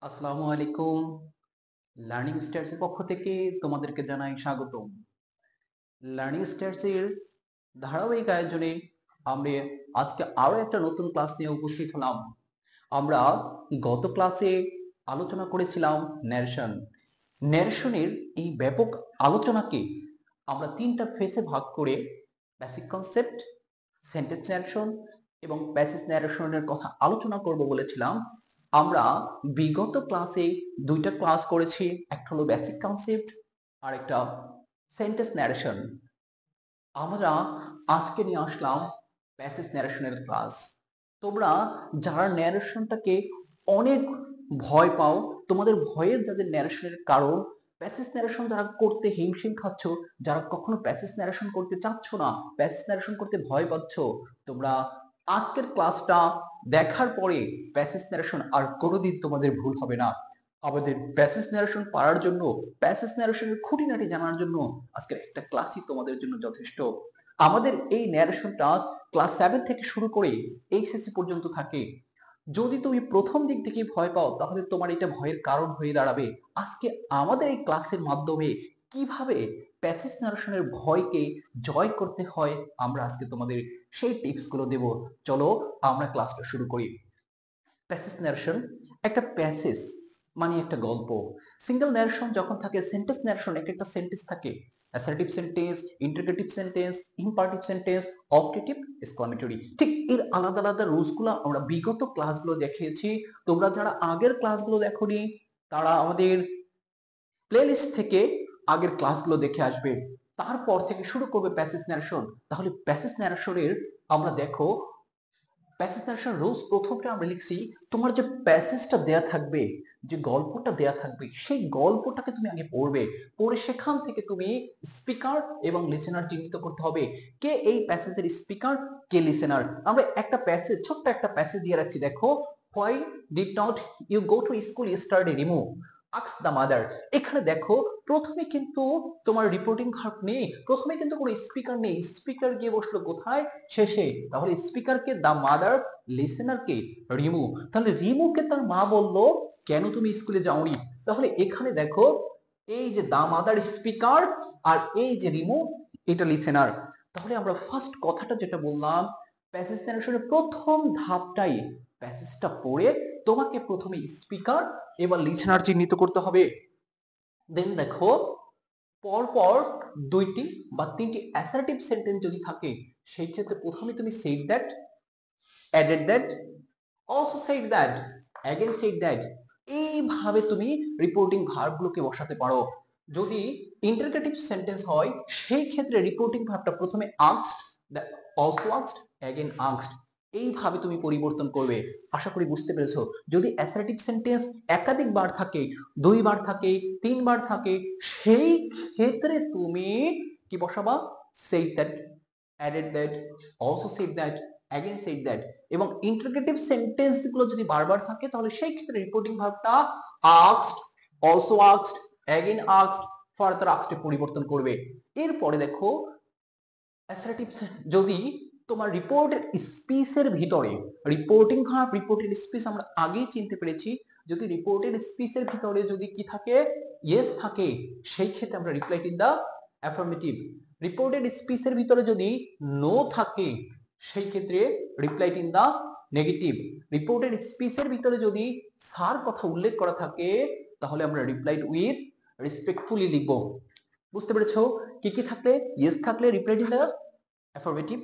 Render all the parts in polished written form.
আসসালামু আলাইকুম। Learning stars এর পক্ষ থেকে তোমাদেরকে জানাই স্বাগতম। লার্নিং স্টার্স এর ধারাবাহিক আয়োজনে আমরা আজকে আরো একটা নতুন ক্লাস নিয়ে উপস্থিত হলাম। আমরা গত ক্লাসে আলোচনা করেছিলাম ন্যারেশন। ন্যারেশনের এই ব্যাপক আলোচনাকে আমরা তিনটা ফেসে ভাগ করে বেসিক কনসেপ্ট, সেন্টেন্স ন্যারেশন এবং প্যাসেজ ন্যারেশনের কথা আলোচনা করব বলেছিলাম। আমরা বিগত ক্লাসে দুইটা ক্লাস করেছি, একটা হলো বেসিক কনসেপ্ট আর একটা সেন্টেন্স ন্যারেশন। আমরা আজকে নিয়ে আসলাম প্যাসেজ ন্যারেশনের ক্লাস। তোমরা যারা ন্যারেশনটাকে অনেক ভয় পাও, তোমাদের ভয়ের যাদের ন্যারেশনের কারণ প্যাসেজ ন্যারেশন যারা করতে হিমশিম খাচ্ছ, যারা কখনো প্যাসেজ ন্যারেশন করতে চাচ্ছ না, প্যাসেজ ন্যারেশন করতে ভয় পাচ্ছ, তোমরা আজকের ক্লাসটা দেখার পরে প্যাসেজ ন্যারেশন আর কোনোদিন তোমাদের ভুল হবে না। আমাদের প্যাসেজ ন্যারেশন পারার জন্য, প্যাসেজ ন্যারেশনের খুঁটিনাটি জানার জন্য আজকের একটা ক্লাসই তোমাদের জন্য যথেষ্ট। আমাদের এই ন্যারেশনটা ক্লাস 7 থেকে শুরু করে এইচএসসি পর্যন্ত থাকে। যদি তুমি প্রথম দিক থেকে ভয় পাও তাহলে তোমার এটা ভয়ের কারণ হয়ে দাঁড়াবে। আজকে আমাদের এই ক্লাসের মাধ্যমে কিভাবে প্যাসেজ ন্যারেশনের ভয়কে জয় করতে হয় আমরা আজকে তোমাদের সেই টিপস গুলো দেব। চলো আমরা ক্লাসটা শুরু করি। প্যাসেজ ন্যারেশন, একটা প্যাসেজ মানে একটা গল্প। সিঙ্গেল ন্যারেশন যখন থাকে, সেন্টেন্স ন্যারেশন একটা একটা সেন্টেন্স থাকে, assertive sentence, interrogative sentence, imperative sentence, objective, exclamatory. ঠিক এর আলাদা আলাদা রুলস গুলো আমরা বিগত ক্লাসগুলো দেখিয়েছি। তোমরা যারা আগের ক্লাসগুলো দেখোনি তারা আমাদের প্লেলিস্ট থেকে আগের ক্লাসগুলো দেখে আসবে, তারপর থেকে শুরু করবে প্যাসেজ ন্যারেশন। তাহলে প্যাসেজ ন্যারেশনের আমরা দেখো প্যাসেজ ন্যারেশন রুলস প্রথমটা আমরা লিখছি, তোমার যে প্যাসেজটা দেয়া থাকবে, যে গল্পটা দেয়া থাকবে, সেই গল্পটাকে তুমি আগে পড়বে, পড়ে সেখান থেকে তুমি স্পিকার এবং লিসেনার চিহ্নিত করতে হবে। কে এই প্যাসেজের স্পিকার, কে লিসেনার। আমরা একটা প্যাসেজ, ছোট্ট একটা প্যাসেজ দিয়ে রাখছি, দেখো, why did not you go to school yesterday Rimu ask the mother. এখানে দেখো প্রথমে কিন্তু তোমার রিপোর্টিং ভার্ব নেই, প্রথমে কিন্তু কোনো স্পিকার নেই, স্পিকার গিয়ে বসলো কোথায়, শেষে। তাহলে স্পিকারকে দ্য মাদার, লিসেনারকে রিমু। তাহলে রিমুকে তার মা বললো কেন তুমি স্কুলে যাওনি। তাহলে এখানে দেখো এই যে দ্য মাদার স্পিকার আর এই যে রিমু এটা লিসেনার। তাহলে আমরা ফার্স্ট কথাটা যেটা বললাম, প্যাসেজ ন্যারেশনের প্রথম ধাপটাই প্যাসেজটা পড়ে তোমাকে প্রথমে স্পিকার এবার লিসেনার চিহ্নিত করতে হবে। দেন দেখো পরপর দুইটি বা তিনটি অ্যাসার্টিভ সেন্টেন্স যদি থাকে সেই ক্ষেত্রে প্রথমে তুমি said that, added that, also said that, again said that, এইভাবে তুমি রিপোর্টিং ভার্বগুলোকে বসাতে পারো। যদি ইন্টারগেটিভ সেন্টেন্স হয় সেই ক্ষেত্রে রিপোর্টিং ভার্বটা প্রথমে asked, also asked, again asked, এইভাবে তুমি পরিবর্তন করবে। আশা করি বুঝতে পেরেছো। যদি অ্যাসার্টিভ সেন্টেন্স একাধিক বার থাকে, দুইবার থাকে, তিনবার থাকে, সেই ক্ষেত্রে তুমি কি বসাবা, said that, added that, also said that, again said that। এবং ইন্টারগেটিভ সেন্টেন্স গুলো যদি বারবার থাকে তাহলে সেই ক্ষেত্রে রিপোর্টিং ভার্বটা asked, also asked, again asked, further asked এ পরিবর্তন করবে। এরপরে দেখো অ্যাসার্টিভ যদি তোমার রিপোর্টের স্পিচের ভিতরে, রিপোর্টিং ভার্ব রিপোর্টেড স্পিচ আমরা আগেই চিনতে পেরেছি, যদি রিপোর্টেড স্পিচের ভিতরে যদি কি থাকে, ইয়েস থাকে, সেই ক্ষেত্রে আমরা replied in the affirmative. Reported স্পিচের ভিতরে যদি নো থাকে সেই ক্ষেত্রে replied in the negative. Reported স্পিচের ভিতরে যদি স্যার কথা উল্লেখ করা থাকে তাহলে আমরা রিপ্লাইড উইথ রেসপেক্টফুলি লিখব। বুঝতে পেরেছো? কি কি থাকলে, ইয়েস থাকলে replied in the affirmative,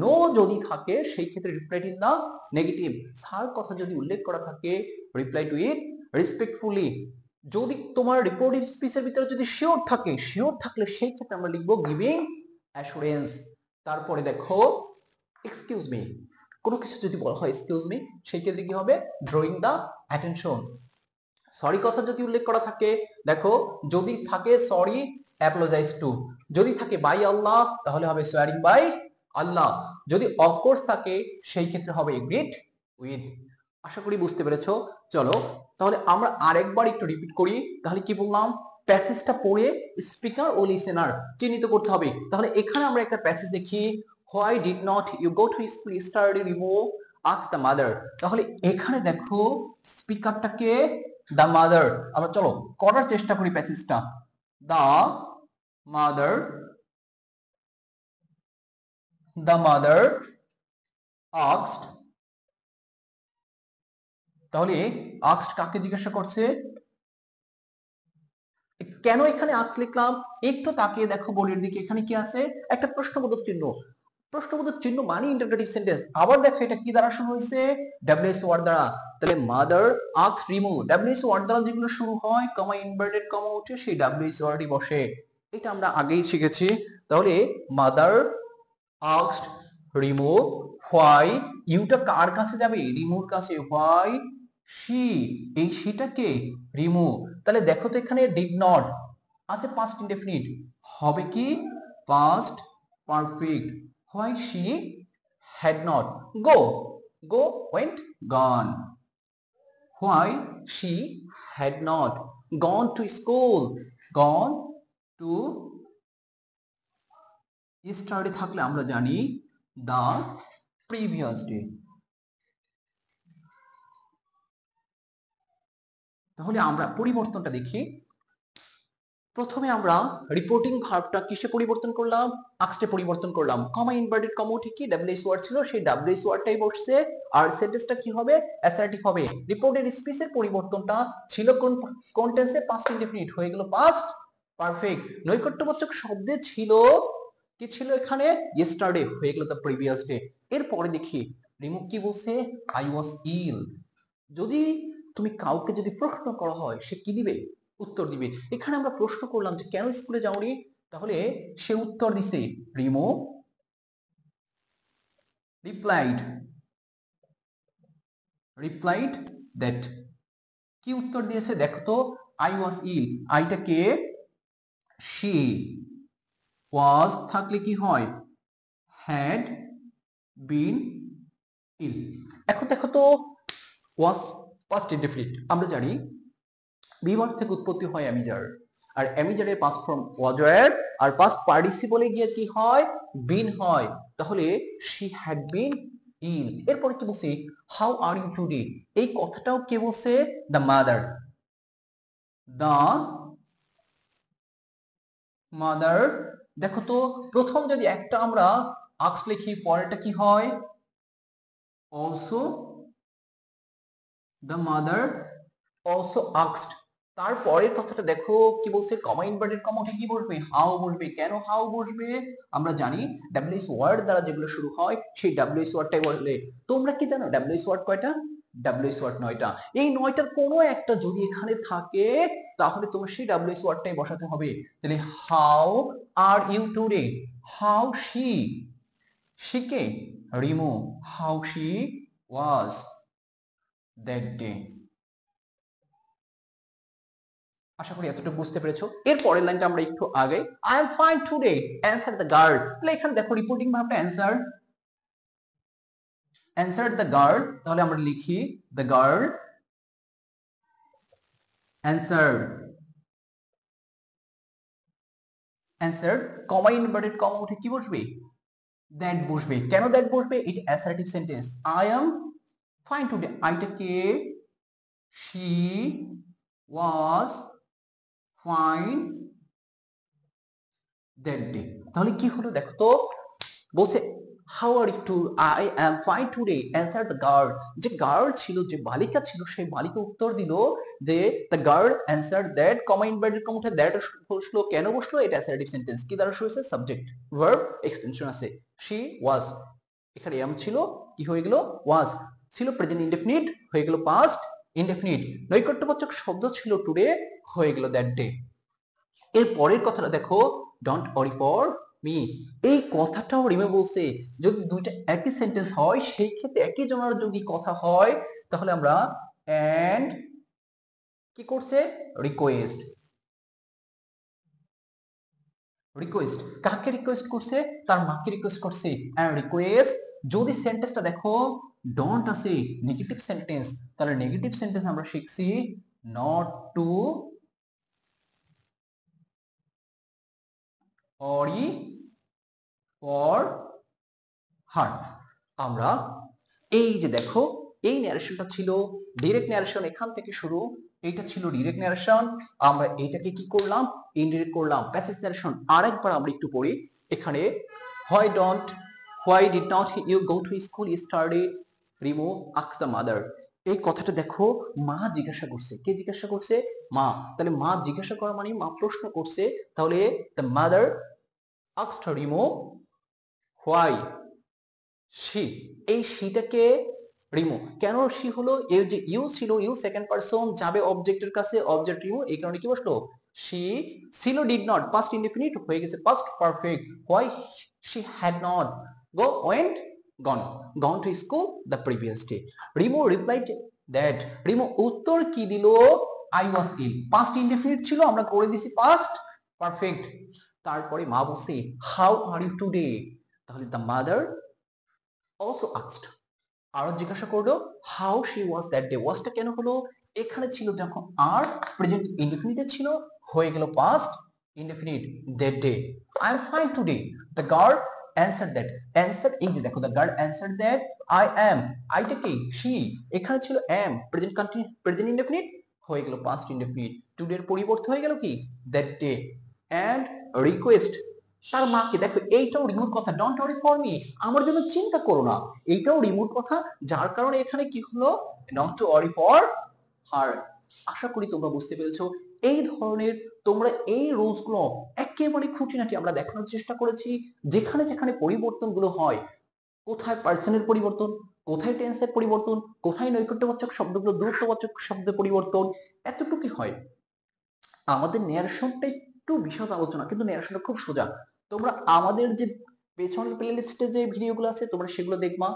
no যদি থাকে সেই ক্ষেত্রে replied in the negative, sir কথা যদি উল্লেখ করা থাকে রিপ্লাইড উইথ রেসপেক্টফুলি। যদি তোমার রিপোর্টেড স্পিচের ভিতরে যদি শিওর থাকে, শিওর থাকলে সেই ক্ষেত্রে আমরা লিখবো গিভিং অ্যাসুরেন্স। তারপরে দেখো এক্সকিউজ মি, কোনো কিছু যদি বলা হয় এক্সকিউজ মি সেই ক্ষেত্রে কি হবে, ড্রয়িং দা অ্যাটেনশন। সরি কথা যদি উল্লেখ করা থাকে, দেখো যদি থাকে সরি অ্যাপোলোজাইজ টু, যদি থাকে বাই আল্লাহ তাহলে হবে সোয়ারিং বাই আল্লাহ, যদি অফকোর্স থাকে সেই ক্ষেত্রে হবে এগ্রিড উইথ। আশা করি বুঝতে পেরেছো। চলো তাহলে আমরা আরেকবার একটু রিপিট করি। তাহলে কি বললাম, প্যাসেজটা পড়ে স্পিকার ও লিসেনার চিহ্নিত করতে হবে। তাহলে এখানে আমরা একটা প্যাসেজ দেখি, why did not you go to school yesterday Rimu ask the mother. তাহলে এখানে দেখো স্পিকারটাকে দ্য মাদার, আমরা চলো করার চেষ্টা করি প্যাসেজটা। The mother, the mother asked, তাহলে আস্কড কাকে জিজ্ঞাসা করছে? কেন এখানে আস্ক লিখলাম একটু তাকিয়ে দেখো বোর্ডের দিকে, এখানে কি আছে? একটা প্রশ্নবোধক চিহ্ন। প্রশ্নবোধক চিহ্ন মানে ইন্টারোগেটিভ সেন্টেন্স। আবার দেখো এটা কি দ্বারা শুরু হয়েছে? ডব্লিউএস ওয়ার্ড দ্বারা। তাহলে mother asked Rimu, WS word দ্বারা যেগুলো শুরু হয় কমা ইনভার্টেড কমা উঠে সেই ডব্লিউএস ওয়ার্ডই বসে। এটা আমরা আগেই শিখেছি। তাহলে মাদার আস্কড রিমু হোয়াই, ইউটা কার কাছে যাবে? রিমুর কাছে। হোয়াই শি, এই শিটাকে রিমু। তাহলে দেখো তো এখানে ডিড নট আছে পাস্ট ইনডেফিনিট, হবে কি past perfect. Why she had not go, go went gone. Why she had not gone to school, gone to study থাকলে আমরা জানি দ্য প্রিভিয়াস ডে। তাহলে আমরা পরিবর্তনটা দেখি। প্রথমে আমরা রিপোর্টিং ভার্বটা কিসে পরিবর্তন করলাম? আস্কডে পরিবর্তন করলাম। কমা ইনভার্টেড কমা উঠে কি ডব্লিউএস ওয়ার্ড ছিল, সেই ডব্লিউএস ওয়ার্ডটাই বসছে। আর সেন্টেন্সটা কি হবে? অ্যাসার্টিভ হবে। রিপোর্টেড স্পিচের পরিবর্তনটা ছিল কোন টেন্সে? পাস্ট ইনডেফিনিট হয়ে গেল পাস্ট পারফেক্ট। নৈকট্যবাচক শব্দে ছিল কি ছিল এখানে? ইয়েস্টারডে হয়ে গেল দ্য প্রিভিয়াস ডে। এরপরে দেখি রিমুভ কি বলছে? আই ওয়াজ ইল। যদি তুমি কাউকে যদি প্রশ্ন করা হয় সে কি দিবে? উত্তর দিবে। এখানে আমরা প্রশ্ন করলাম যে কেন স্কুলে যাওনি, তাহলে সে উত্তর দিছে রিমো রিপ্লাইড দ্যাট। কি উত্তর দিয়েছে দেখো তো? আই ওয়াজ ইল, আইটা কে? সি, ওয়াজ থাকলে কি হয়? হ্যাড বিন ইল। এখন দেখো তো ওয়াজ পাস্ট ইনডেফিনিট, আমরা জানি বিভার্ব থেকে উৎপত্তি হয় অ্যামিজার, আর অ্যামিজারের পাস্ট ফর্ম ওয়াজ ওয়্যার, আর পাস্ট পার্টিসিপলে গিয়ে কি হয়? বিন হয়। তাহলে শি হ্যাড বিন ইল। এরপরে কি বলছে? হাউ আর ইউ টুডে, এই কথাটাও কে বলছে? The mother. দ্য মাদার, দেখো তো প্রথম যদি একটা আমরা আস্ক লিখি পরেরটা কি হয়? Also the mother also asked. তারপরের কথাটা দেখো কি বলছে? কমা ইনভার্টেড কমা উঠে কি বসবে? হাউ বসবে। কেন হাউ বসবে? আমরা জানি ডব্লিউএস ওয়ার্ড দ্বারা যেগুলো শুরু হয় সেই ডব্লিউএস ওয়ার্ডটাই বললে। তোমরা কি জানো ডব্লিউএস ওয়ার্ড কয়টা? ডব্লিউএস ওয়ার্ড 9টা। এই 9টার কোনো একটা যদি এখানে থাকে তাহলে তোমার সেই ডব্লিউএস ওয়ার্ডটাই বসাতে হবে। তাহলে how are you today, how she, শিকে Rimu, how she was that day. আশা করি এতটুকু বুঝতে পেরেছো। এর পরের লাইনটা আমরা একটু আগে, I am fine today answer the girl. তাহলে এখানে দেখো রিপোর্টিং ভার্বটা অ্যানসার, অ্যানসার দ্য গার্ল। তাহলে আমরা লিখি the girl answer, answer comma inverted comma উঠে কি বসবে? দ্যাট বসবে। কেন দ্যাট বসবে? It assertive sentence. I am fine today, আইটা কে? She was fine that day. তাহলে কি হলো দেখো তো? বলছে how are you to, I am fine today answer the girl. যে গার্ল ছিল, যে বালিকা ছিল, সেই বালিকা উত্তর দিল যে the girl answer that, comma inverted comma উঠে দ্যাট বসলো। কেন বসলো? এটা অ্যাসার্টিভ সেন্টেন্স। কি দ্বারা শুরু হয়েছে? সাবজেক্ট ভার্ব এক্সটেনশন আছে। শি ওয়াজ, এখানে এম ছিল কি হয়ে গেল? ওয়াজ। ছিল প্রেজেন্ট ইনডেফিনিট হয়ে গেল পাস্ট ইনডেফিনিট। নৈকট্যবাচক শব্দ ছিল টুডে হয়ে গেল দ্যাট ডে। এর পরের কথাটা দেখো, ডোন্ট ওয়ারি ফর মি। এই কথাটাও রিমে বলছে যদি দুইটা একই সেন্টেন্স হয় সেই ক্ষেত্রে একই জনার যদি কথা হয় তাহলে আমরা এন্ড কি করছে? রিকোয়েস্ট। রিকোয়েস্ট কাকে রিকোয়েস্ট করছে? তার মাকে রিকোয়েস্ট করছে। এন্ড রিকোয়েস্ট যদি সেন্টেন্সটা দেখো ডোন্ট আছে নেগেটিভ সেন্টেন্স, তাহলে নেগেটিভ সেন্টেন্স আমরা শিখছি নট টু ওয়ারি ফর হার। আমরা এই যে দেখো এই ন্যারেশনটা ছিল ডিরেক্ট ন্যারেশন, এখান থেকে শুরু, এটা ছিল ডিরেক্ট ন্যারেশন, আমরা এটাকে কি করলাম, ইনডিরেক্ট করলাম, প্যাসেজ ন্যারেশন। আরেকবার আমরা একটু পড়ি এখানে, why did not you go to school yesterday, Rimo asked the mother. এই কথাটা দেখো, মা জিজ্ঞাসা করছে, কে জিজ্ঞাসা করছে, মা। তাহলে মা জিজ্ঞাসা করা মানে মা প্রশ্ন করছে, তাহলে the mother asked Rimo why she, এই শিটাকে রিমুভ, কেন শি হলো, এই যে ইউ ছিল, ইউ সেকেন্ড পারসন যাবে অবজেক্টের কাছে, অবজেক্ট রিমুভ, এই কারণে কি বসলো, শি ছিল ডিড নট, পাস্ট ইনডেফিনিট হয়ে গেছে past perfect, why she had not went gone to school the previous day. Rimu replied that, Rimu উত্তর কি দিল, I was ill, past indefinite ছিল, আমরা করে দিছি পাস্ট পারফেক্ট। তারপরে মা বলছে হাউ আর ইউ টুডে, তাহলে দ্য মাদার also asked, আরো জিজ্ঞাসা করলো how she was that day, ওয়াজটা কেন হলো, এখানে ছিল যখন আর প্রেজেন্ট ইনডেফিনিটে ছিল, হয়ে গেল past indefinite, that day I am fine today, the girl answer that, answer এই যে দেখো, the girl answer that I am, আইটা কি শি, এখানে ছিল অ্যাম, প্রেজেন্ট কন্টিনিউ, প্রেজেন্ট ইনডেফিনিট হয়ে গেল পাস্ট ইনডেফিনিট, টুডের পরিবর্তে হয়ে গেল কি দ্যাট ডে, অ্যান্ড রিকোয়েস্ট, তার মাকে দেখো, এইটাও রিমোট কথা, ডোন্ট ওয়ারি ফর মি, আমার জন্য চিন্তা করো না, এইটাও রিমোট কথা, যার কারণে এখানে কি হলো, not to worry for her. আশা করি তোমরা বুঝতে পেরেছো। এই ধরনের তোমরা এই রুলস গুলো একেবারে খুঁটিনাটি আমরা দেখানোর চেষ্টা করেছি, যেখানে যেখানে পরিবর্তন গুলো হয়, কোথায় পার্সনের পরিবর্তন, কোথায় টেন্সের পরিবর্তন, কোথায় নৈকট্যবাচক শব্দগুলো দূরত্ববাচক শব্দের পরিবর্তন, এতটুকু হয়। আমাদের ন্যারেশনটা একটু বিশদ আলোচনা, কিন্তু ন্যারেশনটা খুব সোজা। তোমরা আমাদের যে পেছনের প্লেলিস্টে যে ভিডিওগুলো আছে তোমরা সেগুলো দেখবা।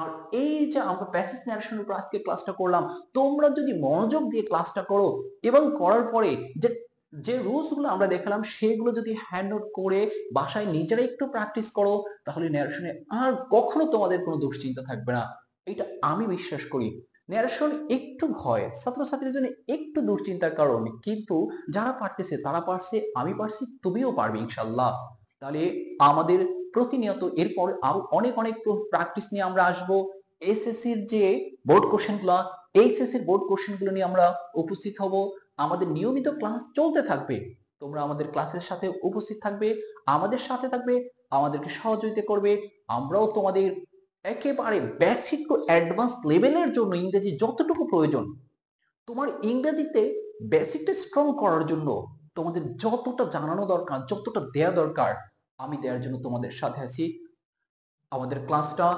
আর এই যে আমরা প্যাসেজ ন্যারেশনের উপর আজকে ক্লাসটা করলাম, তোমরা যদি মনোযোগ দিয়ে ক্লাসটা করো এবং করার পরে যে যে রুলস গুলো আমরা দেখালাম সেগুলো যদি হ্যান্ড আউট করে বাসায় নিজেরা একটু প্র্যাকটিস করো, তাহলে ন্যারেশনে আর কখনো তোমাদের কোনো দুশ্চিন্তা থাকবে না, এটা আমি বিশ্বাস করি। ন্যারেশন একটু ভয়, ছাত্রছাত্রীদের জন্য একটু দুশ্চিন্তার কারণ, কিন্তু যারা পারতেছে তারা পারছে, আমি পারছি, তুমিও পারবে ইনশাল্লাহ। তাহলে আমাদের প্রতিনিয়ত এরপর আরো অনেক অনেক প্র্যাকটিস নিয়ে আমরা আসবো। এসএসসির যে বোর্ড কোশ্চেন গুলো, এইচএসসির বোর্ড কোশ্চেন গুলো নিয়ে আমরা উপস্থিত হব। আমাদের নিয়মিত ক্লাস চলতে থাকবে, তোমরা আমাদের ক্লাসের সাথে উপস্থিত থাকবে, আমাদের সাথে থাকবে, আমাদেরকে সহযোগিতা করবে। আমরাও তোমাদের একেবারে বেসিক টু অ্যাডভান্স লেভেলের জন্য ইংরেজি যতটুকু প্রয়োজন, তোমার ইংরেজিতে বেসিকটা স্ট্রং করার জন্য তোমাদের যতটা জানানো দরকার, যতটা দেয়া দরকার, আমি দেওয়ার জন্য তোমাদের সাথে আছি। আমাদের ক্লাসটা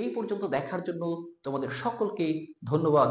এই পর্যন্ত দেখার জন্য তোমাদের সকলকে ধন্যবাদ।